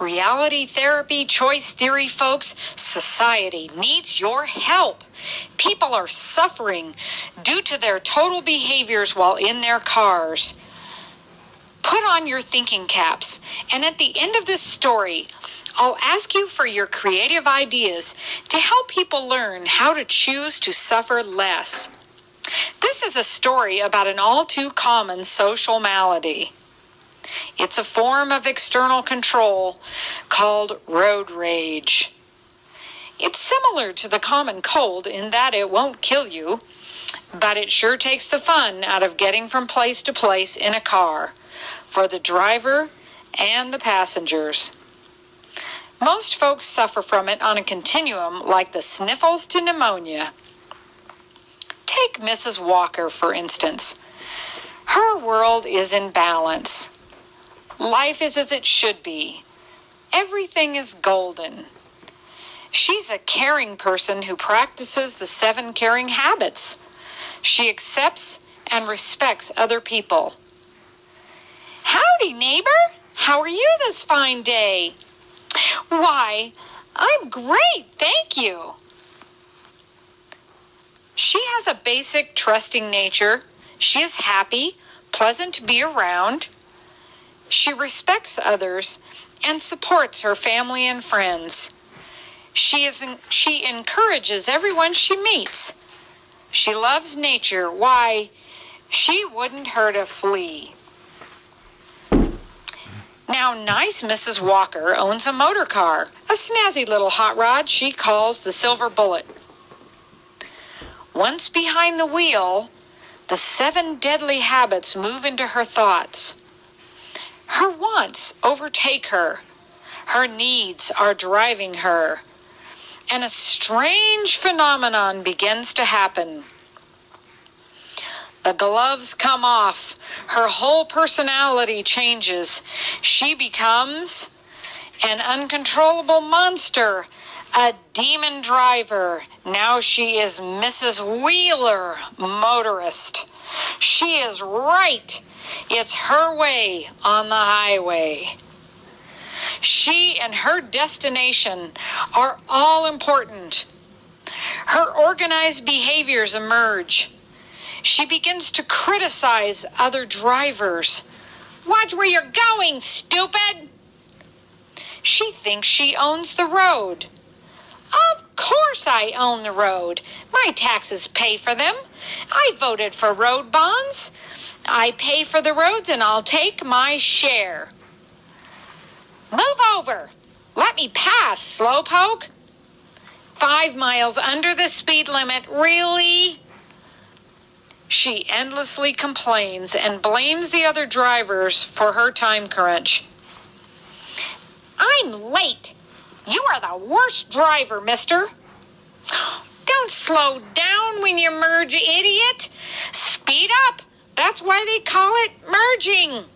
Reality therapy, choice theory, folks, society needs your help. People are suffering due to their total behaviors while in their cars. Put on your thinking caps, and at the end of this story, I'll ask you for your creative ideas to help people learn how to choose to suffer less. This is a story about an all too common social malady. It's a form of external control called road rage. It's similar to the common cold in that it won't kill you, but it sure takes the fun out of getting from place to place in a car, for the driver and the passengers. Most folks suffer from it on a continuum like the sniffles to pneumonia. Take Mrs. Walker, for instance. Her world is in balance. Life is as it should be. Everything is golden. She's a caring person who practices the 7 caring habits. She accepts and respects other people. Howdy, neighbor. How are you this fine day? Why, I'm great, thank you. She has a basic trusting nature. She is happy, pleasant to be around. She respects others and supports her family and friends. She encourages everyone she meets. She loves nature. Why, she wouldn't hurt a flea. Now, nice Mrs. Walker owns a motor car, a snazzy little hot rod she calls the Silver Bullet. Once behind the wheel, the 7 deadly habits move into her thoughts. Her wants overtake her. Her needs are driving her. And a strange phenomenon begins to happen. The gloves come off. Her whole personality changes. She becomes an uncontrollable monster, a demon driver. Now she is Mrs. Wheeler, motorist. She is right. It's her way on the highway. She and her destination are all important. Her organized behaviors emerge. She begins to criticize other drivers. Watch where you're going, stupid! She thinks she owns the road. Of course I own the road. My taxes pay for them. I voted for road bonds. I pay for the roads and I'll take my share. Move over. Let me pass, slowpoke. 5 miles under the speed limit, really? She endlessly complains and blames the other drivers for her time crunch. I'm late. You are the worst driver, mister. Don't slow down when you merge, idiot. Speed up. That's why they call it merging.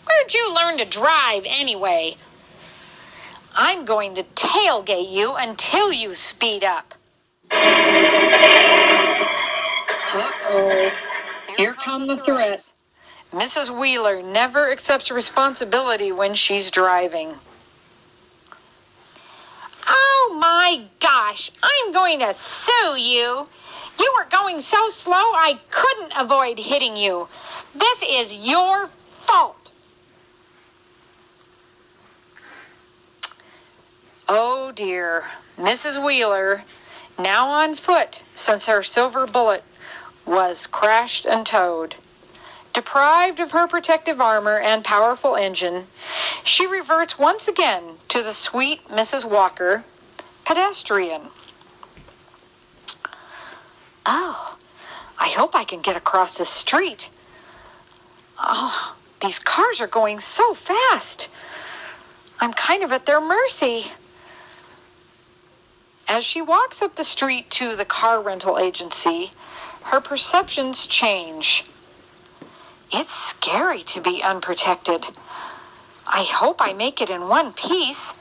Where'd you learn to drive anyway? I'm going to tailgate you until you speed up. Uh-oh. Here come the threats. Mrs. Wheeler never accepts responsibility when she's driving. Oh my gosh, I'm going to sue you. You were going so slow I couldn't avoid hitting you. This is your fault. Oh dear, Mrs. Wheeler, now on foot since her Silver Bullet was crashed and towed. Deprived of her protective armor and powerful engine, she reverts once again to the sweet Mrs. Walker, pedestrian. Oh, I hope I can get across the street. Oh, these cars are going so fast. I'm kind of at their mercy. As she walks up the street to the car rental agency, her perceptions change. It's scary to be unprotected. I hope I make it in one piece.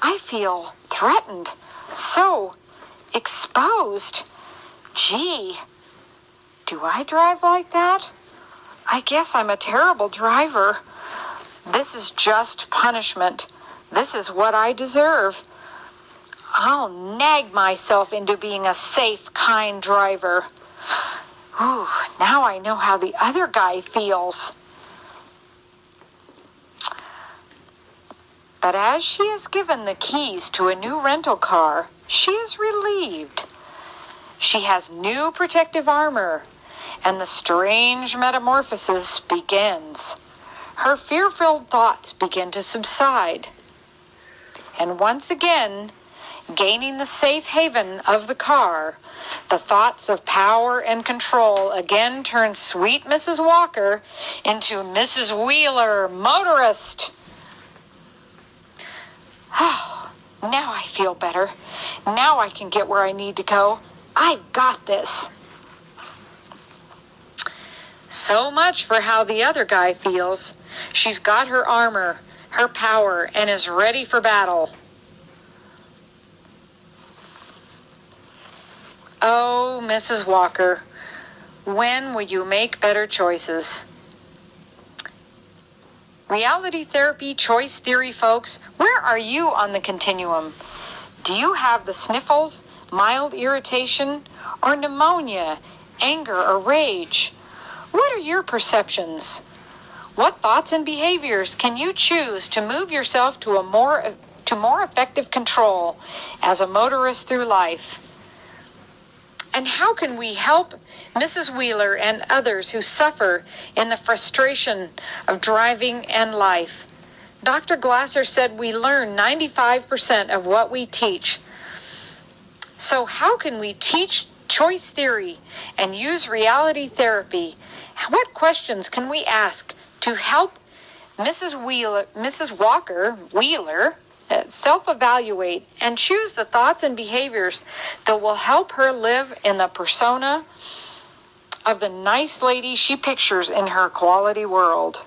I feel threatened, so exposed. Gee, do I drive like that? I guess I'm a terrible driver. This is just punishment. This is what I deserve. I'll nag myself into being a safe, kind driver. Ooh, now I know how the other guy feels. But as she is given the keys to a new rental car, she is relieved. She has new protective armor, and the strange metamorphosis begins. Her fear-filled thoughts begin to subside. And once again, gaining the safe haven of the car, the thoughts of power and control again turn sweet Mrs. Walker into Mrs. Wheeler, motorist. Oh, now I feel better. Now I can get where I need to go. I got this. So much for how the other guy feels. She's got her armor, her power, and is ready for battle. Oh, Mrs. Walker, when will you make better choices? Reality therapy, choice theory, folks, where are you on the continuum? Do you have the sniffles, mild irritation, or pneumonia, anger, or rage? What are your perceptions? What thoughts and behaviors can you choose to move yourself to more effective control as a motorist through life? And how can we help Mrs. Wheeler and others who suffer in the frustration of driving and life? Dr. Glasser said we learn 95% of what we teach. So how can we teach choice theory and use reality therapy? What questions can we ask to help Mrs. Walker Wheeler self-evaluate and choose the thoughts and behaviors that will help her live in the persona of the nice lady she pictures in her quality world?